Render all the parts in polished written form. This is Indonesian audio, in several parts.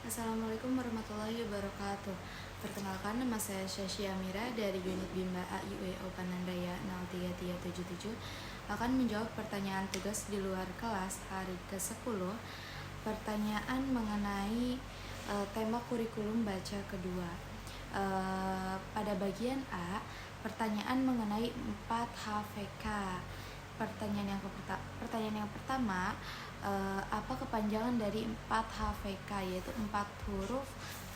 Assalamualaikum warahmatullahi wabarakatuh. Perkenalkan, nama saya Syasya Amira dari unit Bimba AIUEO Panandaya 03377 akan menjawab pertanyaan tugas di luar kelas hari ke-10. Pertanyaan mengenai tema kurikulum baca kedua. Pada bagian A, pertanyaan mengenai 4 HVK. Pertanyaan yang pertama, apa kepanjangan dari 4 HVK, yaitu 4 huruf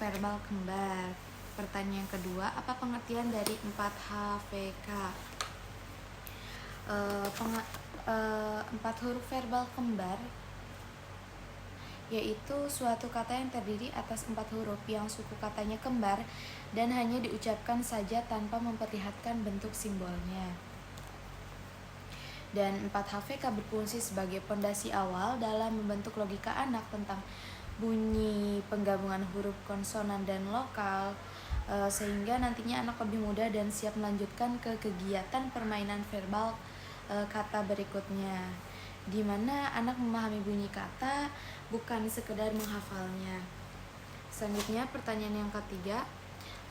verbal kembar. Pertanyaan yang kedua, apa pengertian dari 4 HVK? 4 huruf verbal kembar yaitu suatu kata yang terdiri atas 4 huruf yang suku katanya kembar dan hanya diucapkan saja tanpa memperlihatkan bentuk simbolnya. Dan 4 HVK berfungsi sebagai pondasi awal dalam membentuk logika anak tentang bunyi, penggabungan huruf konsonan dan lokal, sehingga nantinya anak lebih mudah dan siap melanjutkan ke kegiatan permainan verbal kata berikutnya, di mana anak memahami bunyi kata bukan sekedar menghafalnya. Selanjutnya pertanyaan yang ketiga,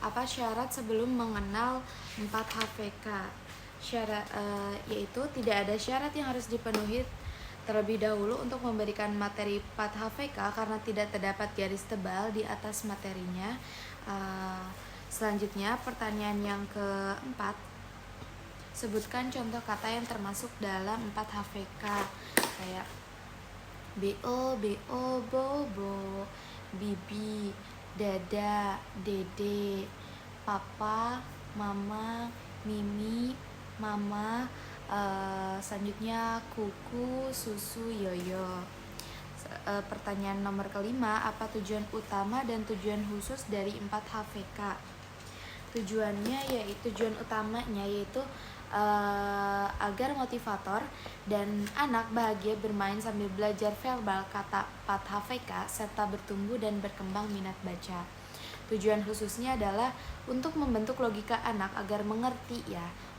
apa syarat sebelum mengenal 4 HVK? Syarat yaitu tidak ada syarat yang harus dipenuhi terlebih dahulu untuk memberikan materi 4 HVK karena tidak terdapat garis tebal di atas materinya. Selanjutnya pertanyaan yang keempat, sebutkan contoh kata yang termasuk dalam 4 HVK, kayak BO, bobo, bibi, dada, dede, papa, mama, mimi, mama, selanjutnya kuku, susu, yoyo. Pertanyaan nomor kelima, apa tujuan utama dan tujuan khusus dari 4 HVK? Tujuan utamanya yaitu agar motivator dan anak bahagia bermain sambil belajar verbal kata 4 HVK serta bertumbuh dan berkembang minat baca. Tujuan khususnya adalah untuk membentuk logika anak agar mengerti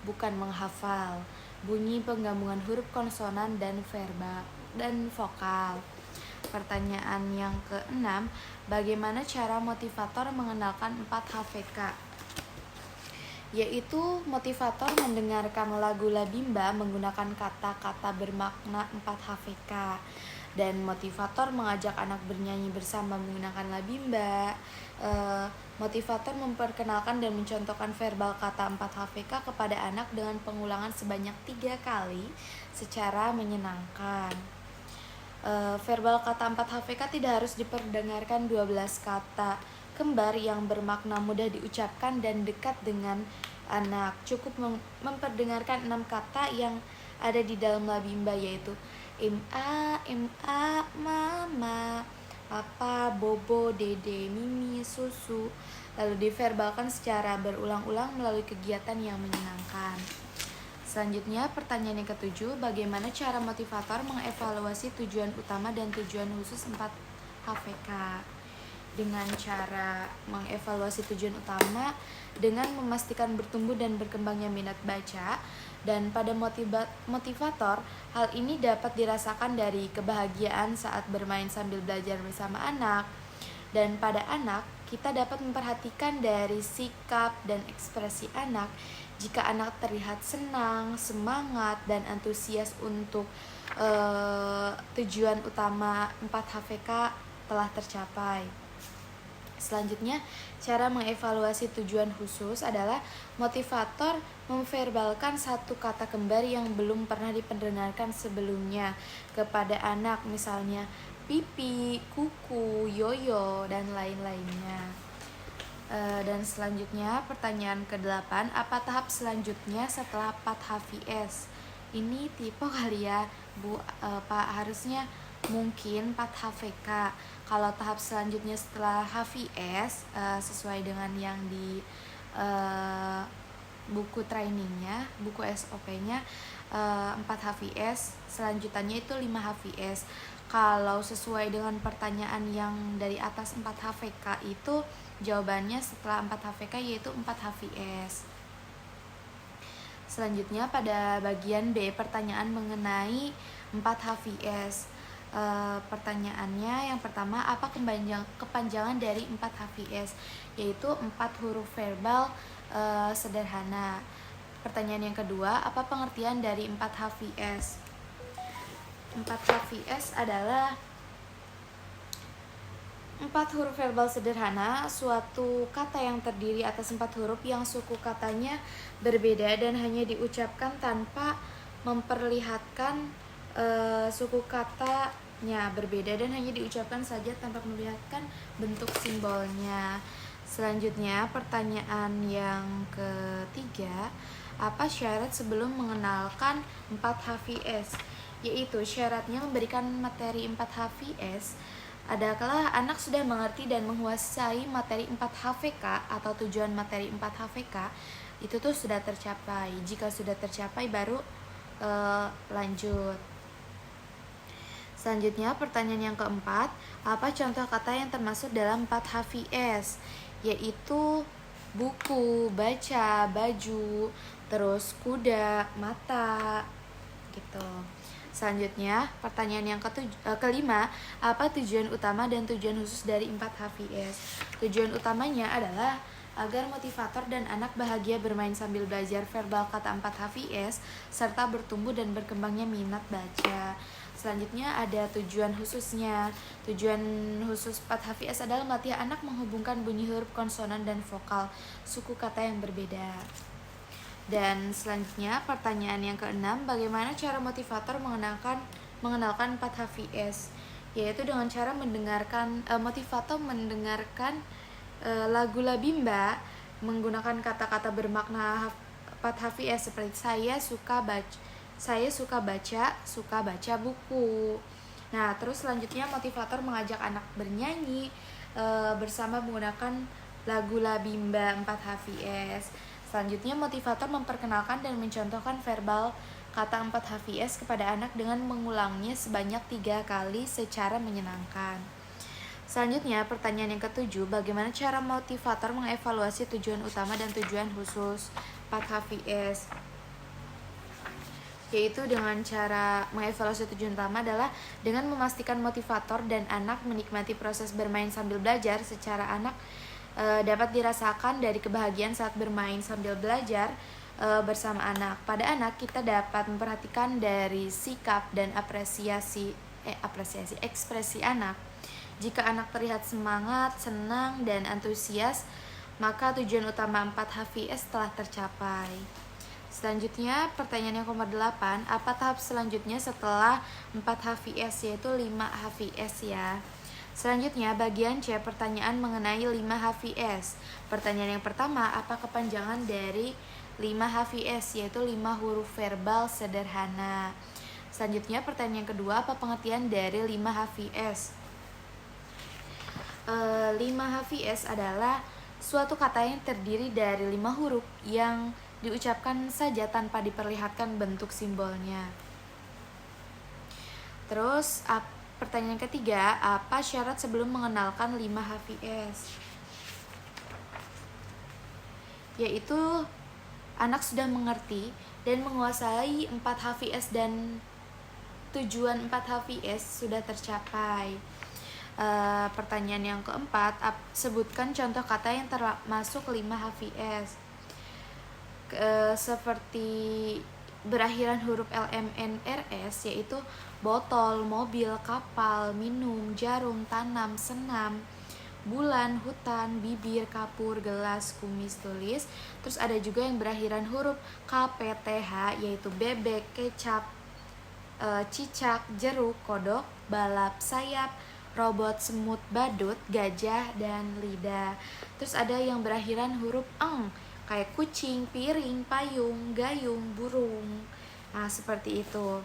bukan menghafal bunyi penggabungan huruf konsonan dan verbal dan vokal. Pertanyaan yang keenam, bagaimana cara motivator mengenalkan 4 HVK? Yaitu motivator mendengarkan lagu Labimba menggunakan kata-kata bermakna 4 HVK, dan motivator mengajak anak bernyanyi bersama menggunakan Labimba. Motivator memperkenalkan dan mencontohkan verbal kata 4 HVK kepada anak dengan pengulangan sebanyak 3 kali secara menyenangkan. Verbal kata 4 HVK tidak harus diperdengarkan 12 kata kembar yang bermakna mudah diucapkan dan dekat dengan anak. Cukup memperdengarkan 6 kata yang ada di dalam Labimba, yaitu ma, mama, papa, bobo, dede, mimi, susu, lalu diverbalkan secara berulang-ulang melalui kegiatan yang menyenangkan. Selanjutnya pertanyaan yang ketujuh, bagaimana cara motivator mengevaluasi tujuan utama dan tujuan khusus 4 HVK? Dengan cara mengevaluasi tujuan utama dengan memastikan bertumbuh dan berkembangnya minat baca, dan pada motivator, hal ini dapat dirasakan dari kebahagiaan saat bermain sambil belajar bersama anak. Dan pada anak, kita dapat memperhatikan dari sikap dan ekspresi anak. Jika anak terlihat senang, semangat, dan antusias untuk tujuan utama 4 HVK telah tercapai. Selanjutnya, cara mengevaluasi tujuan khusus adalah motivator memverbalkan satu kata kembar yang belum pernah diperdengarkan sebelumnya kepada anak, misalnya pipi, kuku, yoyo, dan lain-lainnya. Dan selanjutnya pertanyaan ke-8, apa tahap selanjutnya setelah 4 HVS? Ini tipe kali ya Bu, Pak, harusnya mungkin 4 HVK. Kalau tahap selanjutnya setelah HVS, sesuai dengan yang di buku trainingnya, buku SOP-nya, 4 HVS, selanjutannya itu 5 HVS. Kalau sesuai dengan pertanyaan yang dari atas 4 HVK itu jawabannya setelah 4 HVK yaitu 4 HVS. Selanjutnya pada bagian B, pertanyaan mengenai 4 HVS. Pertanyaannya yang pertama, apa kepanjangan dari 4 HVS? Yaitu 4 huruf verbal sederhana. Pertanyaan yang kedua, apa pengertian dari 4 HVS? 4 HVS adalah 4 huruf verbal sederhana, suatu kata yang terdiri atas 4 huruf yang suku katanya berbeda dan hanya diucapkan tanpa memperlihatkan suku katanya berbeda dan hanya diucapkan saja tanpa memperlihatkan bentuk simbolnya. Selanjutnya, pertanyaan yang ketiga, apa syarat sebelum mengenalkan 4 HVS? Yaitu syaratnya memberikan materi 4 HVS adalah anak sudah mengerti dan menguasai materi 4 HVK atau tujuan materi 4 HVK itu tuh sudah tercapai. Jika sudah tercapai baru lanjut. Selanjutnya pertanyaan yang keempat, apa contoh kata yang termasuk dalam 4 HVS? Yaitu buku, baca, baju, terus kuda, mata gitu. Selanjutnya, pertanyaan yang kelima, apa tujuan utama dan tujuan khusus dari 4 HVS? Tujuan utamanya adalah agar motivator dan anak bahagia bermain sambil belajar verbal kata 4 HVS, serta bertumbuh dan berkembangnya minat baca. Selanjutnya ada tujuan khususnya. Tujuan khusus 4 HVS adalah melatih anak menghubungkan bunyi huruf konsonan dan vokal suku kata yang berbeda. Dan selanjutnya pertanyaan yang keenam, bagaimana cara motivator mengenalkan 4 HVS? Yaitu dengan cara motivator mendengarkan lagu Labimba menggunakan kata-kata bermakna 4 HVS seperti saya suka baca buku. Nah, terus selanjutnya motivator mengajak anak bernyanyi bersama menggunakan lagu Labimba 4 HVS. Selanjutnya, motivator memperkenalkan dan mencontohkan verbal kata 4 HVS kepada anak dengan mengulangnya sebanyak 3 kali secara menyenangkan. Selanjutnya, pertanyaan yang ketujuh, bagaimana cara motivator mengevaluasi tujuan utama dan tujuan khusus 4 HVS? Yaitu dengan cara mengevaluasi tujuan utama adalah dengan memastikan motivator dan anak menikmati proses bermain sambil belajar secara anak dapat dirasakan dari kebahagiaan saat bermain sambil belajar bersama anak. Pada anak kita dapat memperhatikan dari sikap dan ekspresi anak. Jika anak terlihat semangat, senang, dan antusias, maka tujuan utama 4 HVS telah tercapai. Selanjutnya, pertanyaan yang nomor 8, apa tahap selanjutnya setelah 4 HVS, yaitu 5 HVS ya. Selanjutnya, bagian C, pertanyaan mengenai 5 HVS. Pertanyaan yang pertama, apa kepanjangan dari 5 HVS, yaitu 5 huruf verbal sederhana. Selanjutnya, pertanyaan yang kedua, apa pengertian dari 5 HVS? 5 HVS adalah suatu kata yang terdiri dari 5 huruf yang diucapkan saja tanpa diperlihatkan bentuk simbolnya. Terus, pertanyaan ketiga, apa syarat sebelum mengenalkan 5 HVS? Yaitu anak sudah mengerti dan menguasai 4 HVS dan tujuan 4 HVS sudah tercapai. Pertanyaan yang keempat, sebutkan contoh kata yang termasuk 5 HVS. Seperti berakhiran huruf LMNRS, yaitu botol, mobil, kapal, minum, jarum, tanam, senam, bulan, hutan, bibir, kapur, gelas, kumis, tulis. Terus ada juga yang berakhiran huruf KPTH, yaitu bebek, kecap, cicak, jeruk, kodok, balap, sayap, robot, semut, badut, gajah, dan lidah. Terus ada yang berakhiran huruf eng, kayak kucing, piring, payung, gayung, burung. Nah, seperti itu.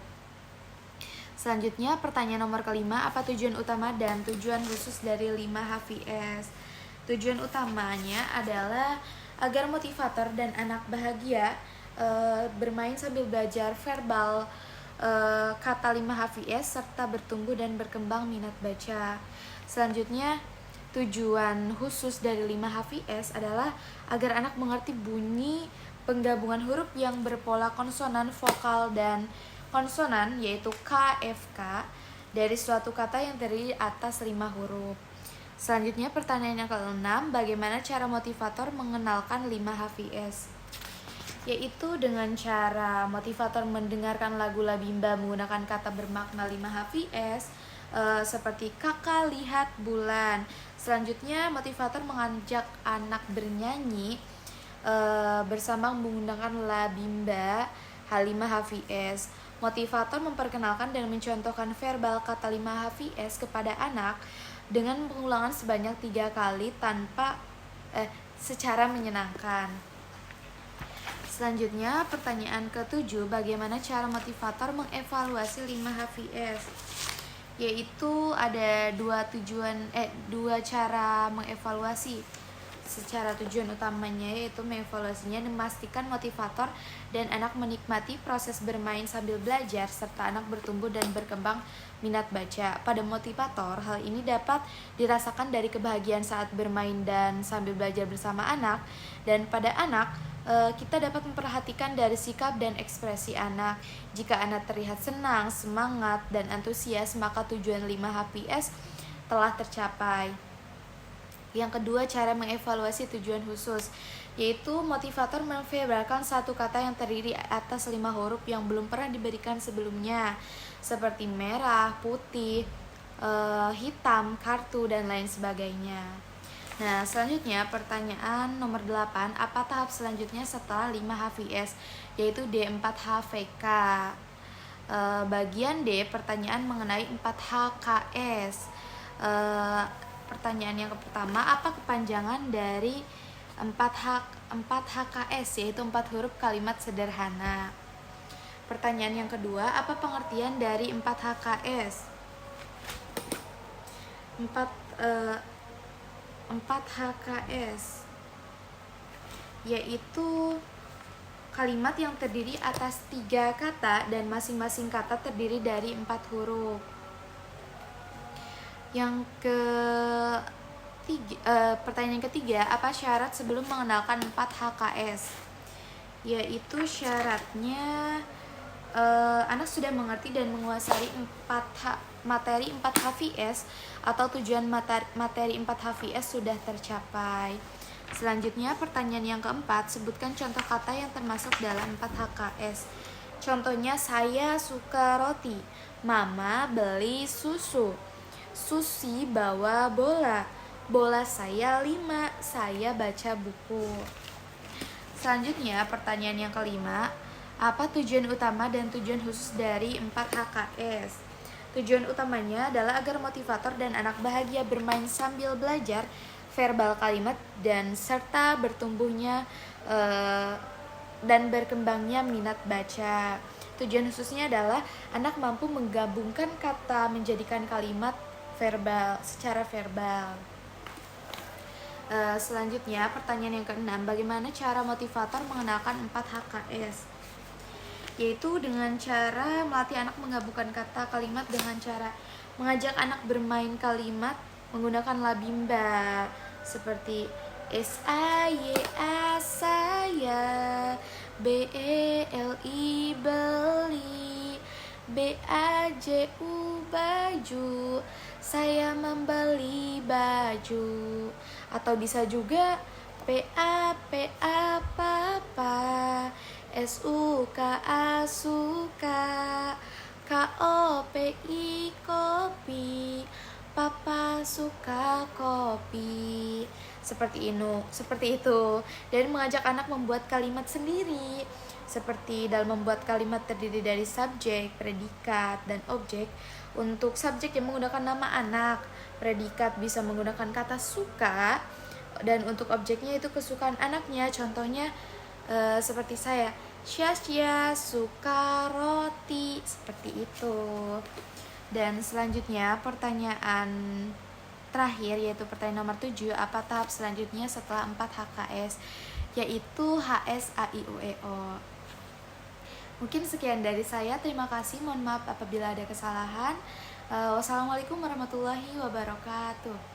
Selanjutnya, pertanyaan nomor kelima, apa tujuan utama dan tujuan khusus dari 5 HVS? Tujuan utamanya adalah agar motivator dan anak bahagia bermain sambil belajar verbal kata 5 HVS serta bertumbuh dan berkembang minat baca. Selanjutnya, tujuan khusus dari 5 HVS adalah agar anak mengerti bunyi penggabungan huruf yang berpola konsonan, vokal, dan konsonan, yaitu K, F, K, dari suatu kata yang terdiri atas 5 huruf. Selanjutnya pertanyaan yang ke-6, bagaimana cara motivator mengenalkan 5 HVS? Yaitu dengan cara motivator mendengarkan lagu Labimba menggunakan kata bermakna 5 HVS, seperti kakak lihat bulan. Selanjutnya motivator mengajak anak bernyanyi bersama menggunakan Labimba H5 HVS. Motivator memperkenalkan dan mencontohkan verbal kata 5 HVS kepada anak dengan pengulangan sebanyak 3 kali secara menyenangkan. Selanjutnya pertanyaan ke-7, bagaimana cara motivator mengevaluasi 5 HVS? Yaitu ada dua cara mengevaluasi. Secara tujuan utamanya yaitu mengevaluasinya dan memastikan motivator dan anak menikmati proses bermain sambil belajar serta anak bertumbuh dan berkembang minat baca. Pada motivator, hal ini dapat dirasakan dari kebahagiaan saat bermain dan sambil belajar bersama anak, dan pada anak kita dapat memperhatikan dari sikap dan ekspresi anak. Jika anak terlihat senang, semangat, dan antusias, maka tujuan 5 HVS telah tercapai. Yang kedua, cara mengevaluasi tujuan khusus, yaitu motivator memverbalkan satu kata yang terdiri atas 5 huruf yang belum pernah diberikan sebelumnya, seperti merah, putih, hitam, kartu, dan lain sebagainya. Nah, selanjutnya pertanyaan nomor 8, apa tahap selanjutnya setelah 5 HVS, yaitu D4HVK. Bagian D, pertanyaan mengenai 4 HKS. Pertanyaan yang pertama, apa kepanjangan dari 4 HKS, yaitu 4 huruf kalimat sederhana. Pertanyaan yang kedua, apa pengertian dari 4 HKS? 4 HKS yaitu kalimat yang terdiri atas 3 kata dan masing-masing kata terdiri dari 4 huruf. Pertanyaan yang ketiga, apa syarat sebelum mengenalkan 4 HKS? Yaitu syaratnya anak sudah mengerti dan menguasai materi 4 HVS atau tujuan materi 4 HVS sudah tercapai. Selanjutnya pertanyaan yang keempat, sebutkan contoh kata yang termasuk dalam 4 HKS. Contohnya, saya suka roti, mama beli susu, Susi bawa bola, bola saya 5, saya baca buku. Selanjutnya pertanyaan yang kelima, apa tujuan utama dan tujuan khusus dari 4 HKS? Tujuan utamanya adalah agar motivator dan anak bahagia bermain sambil belajar verbal kalimat dan serta bertumbuhnya dan berkembangnya minat baca. Tujuan khususnya adalah anak mampu menggabungkan kata menjadikan kalimat verbal secara verbal. Selanjutnya pertanyaan yang keenam, bagaimana cara motivator mengenalkan 4 HKS? Yaitu dengan cara melatih anak menggabungkan kata kalimat dengan cara mengajak anak bermain kalimat menggunakan Labimba, seperti SAYA saya, BELI beli, BAJU baju, saya membeli baju. Atau bisa juga PA papa, SUKA suka, KOPI kopi, papa suka kopi. Seperti itu. Dan mengajak anak membuat kalimat sendiri. Seperti dalam membuat kalimat terdiri dari subjek, predikat, dan objek. Untuk subjek yang menggunakan nama anak, predikat bisa menggunakan kata suka, dan untuk objeknya itu kesukaan anaknya. Contohnya seperti saya, Syasya suka roti, seperti itu. Dan selanjutnya pertanyaan terakhir, yaitu pertanyaan nomor 7, apa tahap selanjutnya setelah 4 HKS, yaitu HS AIUEO. Mungkin sekian dari saya, terima kasih, mohon maaf apabila ada kesalahan. Wassalamualaikum warahmatullahi wabarakatuh.